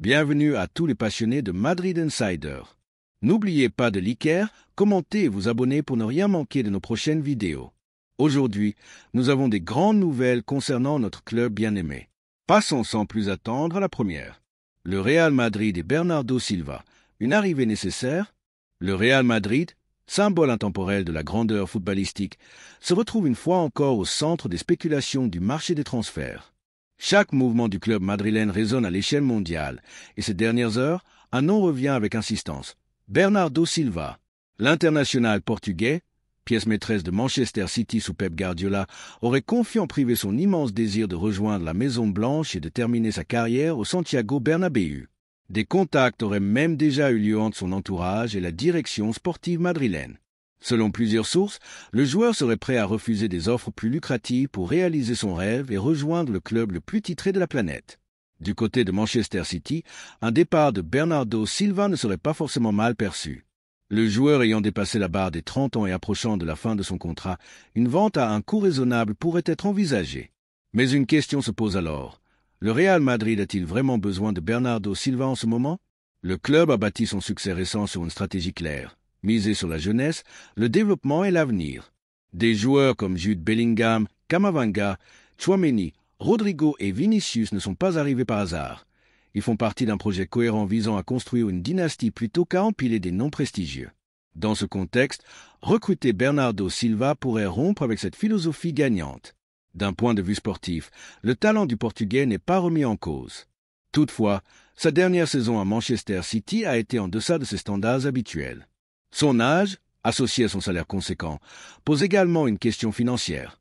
Bienvenue à tous les passionnés de Madrid Insider. N'oubliez pas de liker, commenter et vous abonner pour ne rien manquer de nos prochaines vidéos. Aujourd'hui, nous avons des grandes nouvelles concernant notre club bien-aimé. Passons sans plus attendre à la première. Le Real Madrid et Bernardo Silva, une arrivée nécessaire. Le Real Madrid, symbole intemporel de la grandeur footballistique, se retrouve une fois encore au centre des spéculations du marché des transferts. Chaque mouvement du club madrilène résonne à l'échelle mondiale, et ces dernières heures, un nom revient avec insistance. Bernardo Silva, l'international portugais, pièce maîtresse de Manchester City sous Pep Guardiola, aurait confié en privé son immense désir de rejoindre la Maison Blanche et de terminer sa carrière au Santiago Bernabéu. Des contacts auraient même déjà eu lieu entre son entourage et la direction sportive madrilène. Selon plusieurs sources, le joueur serait prêt à refuser des offres plus lucratives pour réaliser son rêve et rejoindre le club le plus titré de la planète. Du côté de Manchester City, un départ de Bernardo Silva ne serait pas forcément mal perçu. Le joueur ayant dépassé la barre des 30 ans et approchant de la fin de son contrat, une vente à un coût raisonnable pourrait être envisagée. Mais une question se pose alors. Le Real Madrid a-t-il vraiment besoin de Bernardo Silva en ce moment? Le club a bâti son succès récent sur une stratégie claire. Miser sur la jeunesse, le développement et l'avenir. Des joueurs comme Jude Bellingham, Camavinga, Tchouaméni, Rodrigo et Vinicius ne sont pas arrivés par hasard. Ils font partie d'un projet cohérent visant à construire une dynastie plutôt qu'à empiler des noms prestigieux. Dans ce contexte, recruter Bernardo Silva pourrait rompre avec cette philosophie gagnante. D'un point de vue sportif, le talent du Portugais n'est pas remis en cause. Toutefois, sa dernière saison à Manchester City a été en deçà de ses standards habituels. Son âge, associé à son salaire conséquent, pose également une question financière.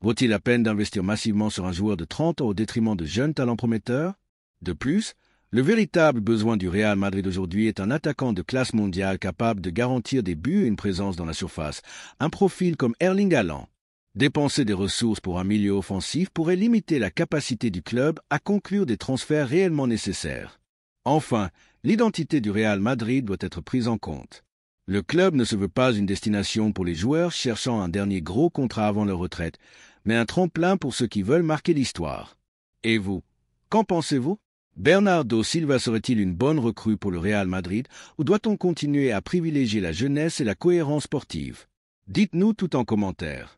Vaut-il la peine d'investir massivement sur un joueur de 30 ans au détriment de jeunes talents prometteurs? De plus, le véritable besoin du Real Madrid aujourd'hui est un attaquant de classe mondiale capable de garantir des buts et une présence dans la surface, un profil comme Erling Haaland. Dépenser des ressources pour un milieu offensif pourrait limiter la capacité du club à conclure des transferts réellement nécessaires. Enfin, l'identité du Real Madrid doit être prise en compte. Le club ne se veut pas une destination pour les joueurs cherchant un dernier gros contrat avant leur retraite, mais un tremplin pour ceux qui veulent marquer l'histoire. Et vous, qu'en pensez-vous? Bernardo Silva serait-il une bonne recrue pour le Real Madrid ou doit-on continuer à privilégier la jeunesse et la cohérence sportive? Dites-nous tout en commentaire.